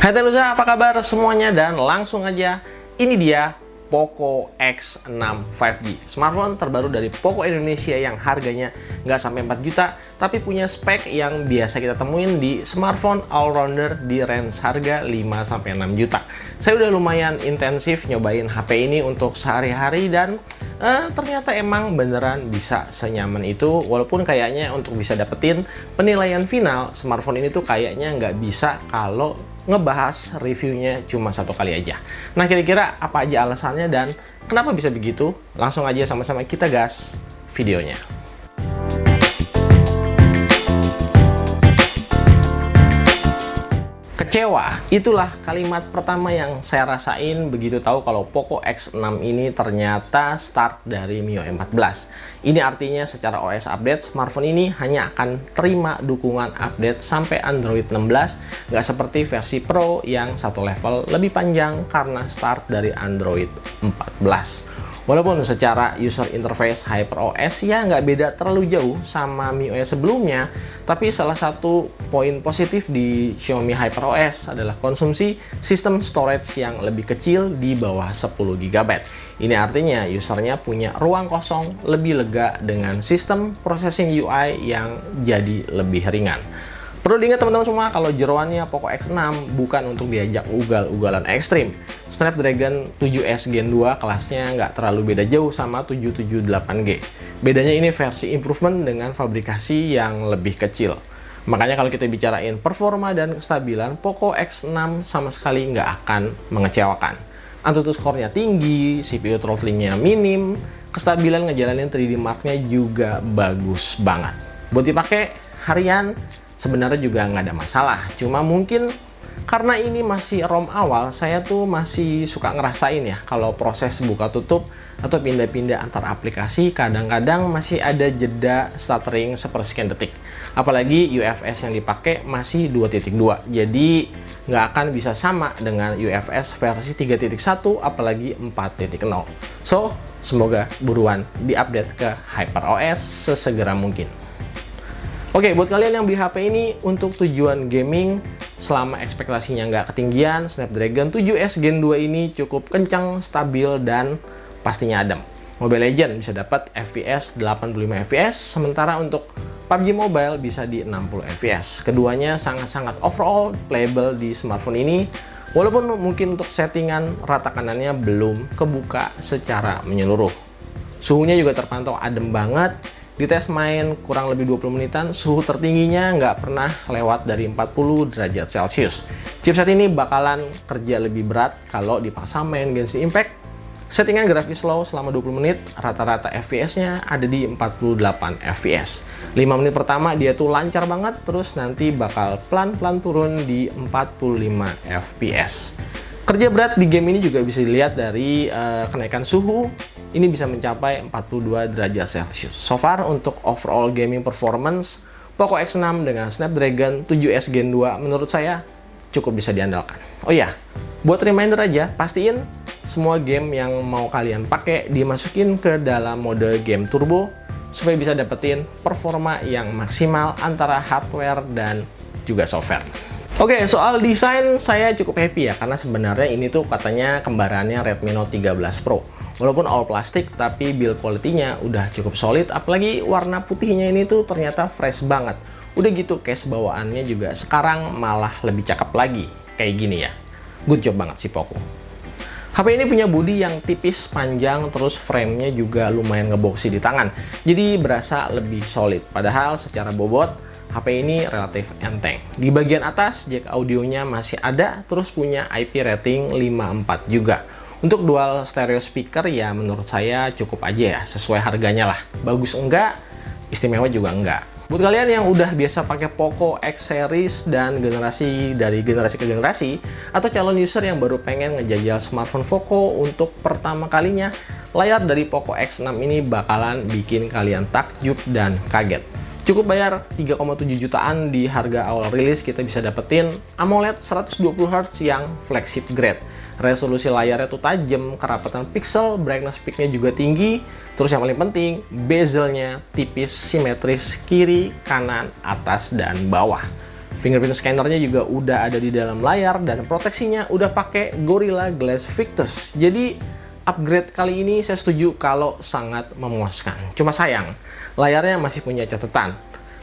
Hai Telusa, apa kabar semuanya? Dan langsung aja, ini dia Poco X6 5G, smartphone terbaru dari Poco Indonesia yang harganya nggak sampai 4 juta, tapi punya spek yang biasa kita temuin di smartphone all-rounder di range harga 5-6 juta. Saya udah lumayan intensif nyobain HP ini untuk sehari-hari dan ternyata emang beneran bisa senyaman itu, walaupun kayaknya untuk bisa dapetin penilaian final smartphone ini tuh kayaknya nggak bisa kalau ngebahas reviewnya cuma satu kali aja. Nah, kira-kira apa aja alasannya dan kenapa bisa begitu? Langsung aja sama-sama kita gas videonya. Kecewa, itulah kalimat pertama yang saya rasain begitu tahu kalau Poco X6 ini ternyata start dari MIUI 14. Ini artinya secara OS update, smartphone ini hanya akan terima dukungan update sampai Android 16, nggak seperti versi Pro yang satu level lebih panjang karena start dari Android 14. Walaupun secara user interface HyperOS ya nggak beda terlalu jauh sama MIUI sebelumnya, tapi salah satu poin positif di Xiaomi HyperOS adalah konsumsi sistem storage yang lebih kecil di bawah 10 GB. Ini artinya usernya punya ruang kosong lebih lega dengan sistem processing UI yang jadi lebih ringan. Perlu diingat teman-teman semua kalau jeroannya Poco X6 bukan untuk diajak ugal-ugalan ekstrim. Snapdragon 7S Gen 2 kelasnya nggak terlalu beda jauh sama 778G. Bedanya ini versi improvement dengan fabrikasi yang lebih kecil. Makanya kalau kita bicarain performa dan kestabilan, Poco X6 sama sekali nggak akan mengecewakan. AnTuTu skornya tinggi, CPU throttlingnya minim, kestabilan ngejalanin 3D Mark-nya juga bagus banget. Buat dipakai harian, sebenarnya juga nggak ada masalah, cuma mungkin karena ini masih ROM awal, saya tuh masih suka ngerasain ya kalau proses buka tutup atau pindah-pindah antar aplikasi kadang-kadang masih ada jeda stuttering sepersekian detik. Apalagi UFS yang dipakai masih 2.2, jadi nggak akan bisa sama dengan UFS versi 3.1 apalagi 4.0. So, semoga buruan diupdate ke HyperOS sesegera mungkin. Oke, buat kalian yang beli HP ini untuk tujuan gaming, selama ekspektasinya nggak ketinggian, Snapdragon 7S Gen 2 ini cukup kencang, stabil, dan pastinya adem. Mobile Legends bisa dapat FPS 85 FPS, sementara untuk PUBG Mobile bisa di 60 FPS. Keduanya sangat-sangat overall playable di smartphone ini, walaupun mungkin untuk settingan rata kanannya belum kebuka secara menyeluruh. Suhunya juga terpantau adem banget. Di tes main kurang lebih 20 menitan, suhu tertingginya nggak pernah lewat dari 40 derajat Celcius. Chipset ini bakalan kerja lebih berat kalau dipaksa main Genshin Impact. Settingan grafis slow selama 20 menit, rata-rata FPS-nya ada di 48 FPS. 5 menit pertama dia tuh lancar banget, terus nanti bakal pelan-pelan turun di 45 FPS. Kerja berat di game ini juga bisa dilihat dari kenaikan suhu. Ini bisa mencapai 42 derajat Celcius. So far, untuk overall gaming performance, Poco X6 dengan Snapdragon 7S Gen 2 menurut saya cukup bisa diandalkan. Oh iya, buat reminder aja, pastiin semua game yang mau kalian pakai dimasukin ke dalam mode game turbo supaya bisa dapetin performa yang maksimal antara hardware dan juga software. Oke, soal desain saya cukup happy ya, karena sebenarnya ini tuh katanya kembarannya Redmi Note 13 Pro. Walaupun all plastik, tapi build quality-nya udah cukup solid, apalagi warna putihnya ini tuh ternyata fresh banget. Udah gitu case bawaannya juga sekarang malah lebih cakep lagi, kayak gini ya. Good job banget si Poco. HP ini punya bodi yang tipis, panjang, terus frame-nya juga lumayan ngeboxy di tangan. Jadi berasa lebih solid, padahal secara bobot, HP ini relatif enteng. Di bagian atas, jack audionya masih ada, terus punya IP rating 5.4 juga. Untuk dual stereo speaker ya menurut saya cukup aja ya, sesuai harganya lah. Bagus enggak, istimewa juga enggak. Buat kalian yang udah biasa pakai Poco X series dan dari generasi ke generasi, atau calon user yang baru pengen ngejajal smartphone Poco untuk pertama kalinya, layar dari Poco X6 ini bakalan bikin kalian takjub dan kaget. Cukup bayar 3,7 jutaan di harga awal rilis, kita bisa dapetin AMOLED 120Hz yang flagship grade. Resolusi layarnya tuh tajam, kerapatan pixel, brightness peak-nya juga tinggi. Terus yang paling penting, bezelnya tipis, simetris, kiri, kanan, atas, dan bawah. Fingerprint scannernya juga udah ada di dalam layar dan proteksinya udah pakai Gorilla Glass Victus. Jadi upgrade kali ini saya setuju kalau sangat memuaskan. Cuma sayang, layarnya masih punya catatan.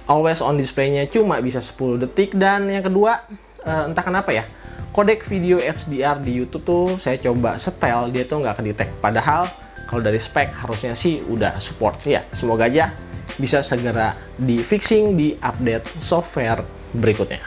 Always on display-nya cuma bisa 10 detik dan yang kedua, entah kenapa ya, kodek video HDR di YouTube tuh saya coba setel, dia tuh nggak kedetek. Padahal kalau dari spek harusnya sih udah support ya. Semoga aja bisa segera di fixing di update software berikutnya.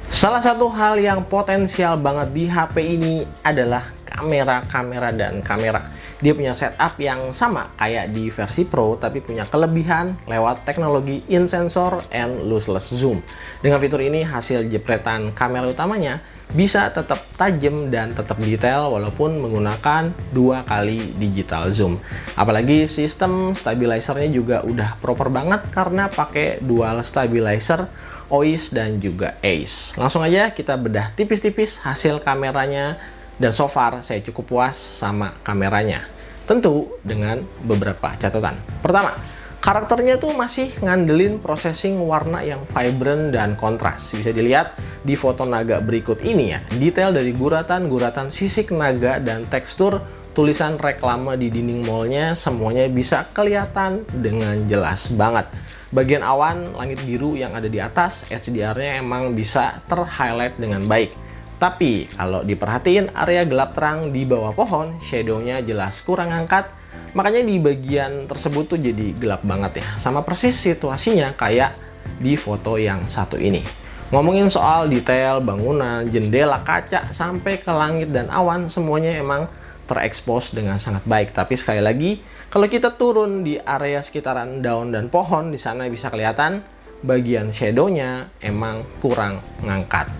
Salah satu hal yang potensial banget di HP ini adalah kamera dan kamera. Dia punya setup yang sama kayak di versi Pro, tapi punya kelebihan lewat teknologi in-sensor and lossless zoom. Dengan fitur ini, hasil jepretan kamera utamanya bisa tetap tajam dan tetap detail walaupun menggunakan 2 kali digital zoom. Apalagi sistem stabilizernya juga udah proper banget karena pakai dual stabilizer OIS dan juga ACE. Langsung aja kita bedah tipis-tipis hasil kameranya, dan so far saya cukup puas sama kameranya. Tentu dengan beberapa catatan. Pertama, karakternya tuh masih ngandelin processing warna yang vibrant dan kontras. Bisa dilihat di foto naga berikut ini ya. Detail dari guratan-guratan sisik naga dan tekstur tulisan reklame di dinding mallnya semuanya bisa kelihatan dengan jelas banget. Bagian awan, langit biru yang ada di atas, HDR-nya emang bisa ter-highlight dengan baik. Tapi kalau diperhatiin area gelap terang di bawah pohon, shadow-nya jelas kurang angkat. Makanya di bagian tersebut tuh jadi gelap banget ya. Sama persis situasinya kayak di foto yang satu ini. Ngomongin soal detail, bangunan, jendela, kaca, sampai ke langit dan awan, semuanya emang terekspos dengan sangat baik. Tapi sekali lagi, kalau kita turun di area sekitaran daun dan pohon, di sana bisa kelihatan bagian shadow-nya emang kurang ngangkat.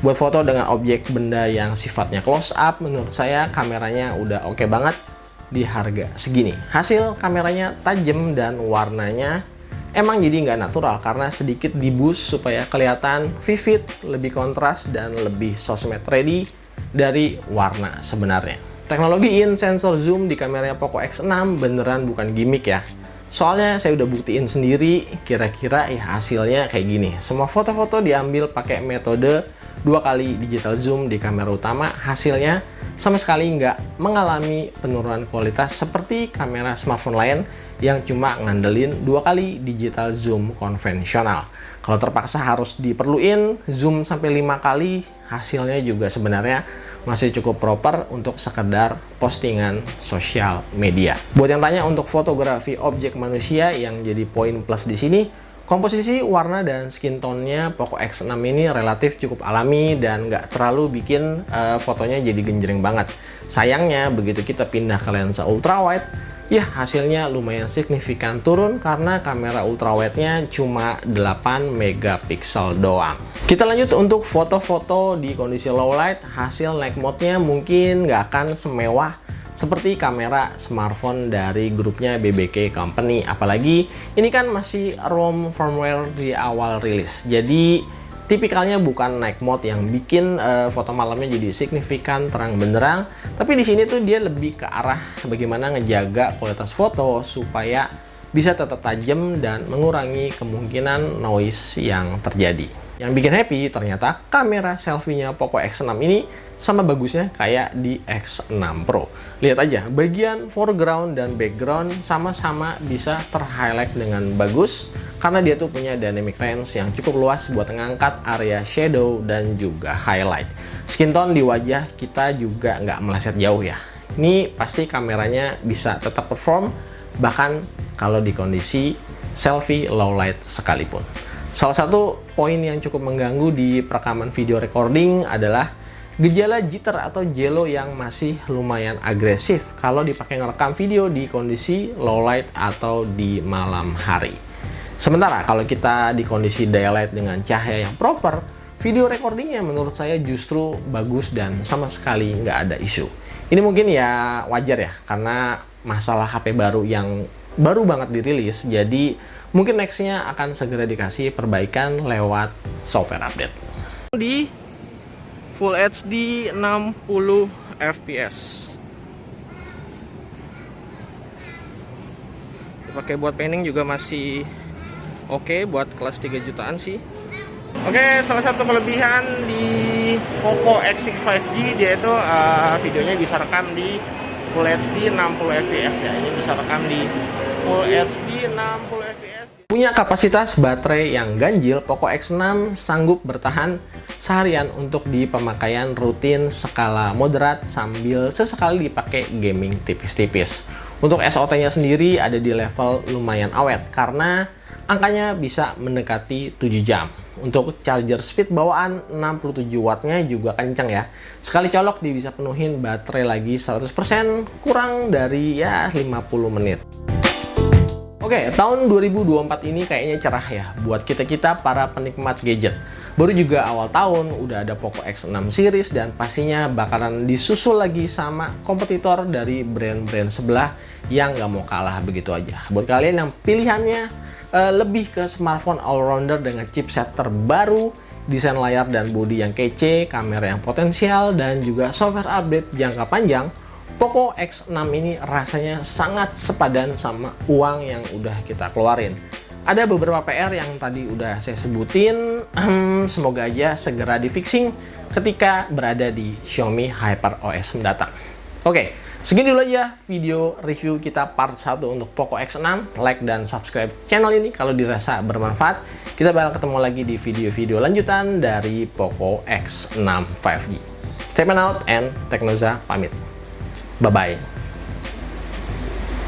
Buat foto dengan objek benda yang sifatnya close up, menurut saya kameranya udah oke banget di harga segini. Hasil kameranya tajam dan warnanya emang jadi nggak natural karena sedikit diboost supaya kelihatan vivid, lebih kontras, dan lebih sosmed ready dari warna sebenarnya. Teknologi in-sensor zoom di kameranya Poco X6 beneran bukan gimmick ya. Soalnya saya udah buktiin sendiri, kira-kira ya hasilnya kayak gini. Semua foto-foto diambil pakai metode 2 kali digital zoom di kamera utama, hasilnya sama sekali nggak mengalami penurunan kualitas seperti kamera smartphone lain yang cuma ngandelin 2 kali digital zoom konvensional. Kalau terpaksa harus diperluin zoom sampai 5 kali, hasilnya juga sebenarnya masih cukup proper untuk sekedar postingan sosial media. Buat yang tanya untuk fotografi objek manusia, yang jadi poin plus di sini, komposisi warna dan skin tone-nya Poco X6 ini relatif cukup alami dan nggak terlalu bikin fotonya jadi genjreng banget. Sayangnya begitu kita pindah ke lensa ultrawide, ya hasilnya lumayan signifikan turun karena kamera ultrawide-nya cuma 8 megapiksel doang. Kita lanjut untuk foto-foto di kondisi low light, hasil night mode-nya mungkin nggak akan semewah seperti kamera smartphone dari grupnya BBK Company. Apalagi ini kan masih ROM firmware di awal rilis. Jadi tipikalnya bukan night mode yang bikin foto malamnya jadi signifikan terang benderang. Tapi di sini tuh dia lebih ke arah bagaimana ngejaga kualitas foto supaya bisa tetap tajam dan mengurangi kemungkinan noise yang terjadi. Yang bikin happy ternyata kamera selfie-nya Poco X6 ini sama bagusnya kayak di X6 Pro. Lihat aja, bagian foreground dan background sama-sama bisa ter-highlight dengan bagus karena dia tuh punya dynamic range yang cukup luas buat mengangkat area shadow dan juga highlight. Skin tone di wajah kita juga nggak meleset jauh ya. Ini pasti kameranya bisa tetap perform bahkan kalau di kondisi selfie low light sekalipun. Salah satu poin yang cukup mengganggu di perekaman video recording adalah gejala jitter atau jello yang masih lumayan agresif kalau dipakai ngerekam video di kondisi low light atau di malam hari. Sementara kalau kita di kondisi daylight dengan cahaya yang proper, video recordingnya menurut saya justru bagus dan sama sekali nggak ada isu. Ini mungkin ya wajar ya, karena masalah HP baru yang baru banget dirilis, jadi mungkin nextnya akan segera dikasih perbaikan lewat software update. Di Full HD 60 fps. Dipakai buat panning juga masih oke, buat kelas 3 jutaan sih. Oke, salah satu kelebihan di Poco X6 5G dia itu videonya bisa rekam di Full HD 60 fps ya. Ini bisa rekam di Full HD 60 fps. Punya kapasitas baterai yang ganjil, Poco X6 sanggup bertahan seharian untuk di pemakaian rutin skala moderat sambil sesekali dipakai gaming tipis-tipis. Untuk SOT-nya sendiri ada di level lumayan awet karena angkanya bisa mendekati 7 jam. Untuk charger speed bawaan 67 wattnya juga kencang ya. Sekali colok dia bisa penuhin baterai lagi 100% kurang dari ya 50 menit. Oke, tahun 2024 ini kayaknya cerah ya buat kita-kita para penikmat gadget. Baru juga awal tahun udah ada Poco X6 series dan pastinya bakalan disusul lagi sama kompetitor dari brand-brand sebelah yang nggak mau kalah begitu aja. Buat kalian yang pilihannya lebih ke smartphone all-rounder dengan chipset terbaru, desain layar dan bodi yang kece, kamera yang potensial, dan juga software update jangka panjang, Poco X6 ini rasanya sangat sepadan sama uang yang udah kita keluarin. Ada beberapa PR yang tadi udah saya sebutin, semoga aja segera di-fixing ketika berada di Xiaomi HyperOS mendatang. Oke, segini dulu aja video review kita part 1 untuk Poco X6. Like dan subscribe channel ini kalau dirasa bermanfaat. Kita bakal ketemu lagi di video-video lanjutan dari Poco X6 5G. Stay out and Teknoza pamit. Bye-bye.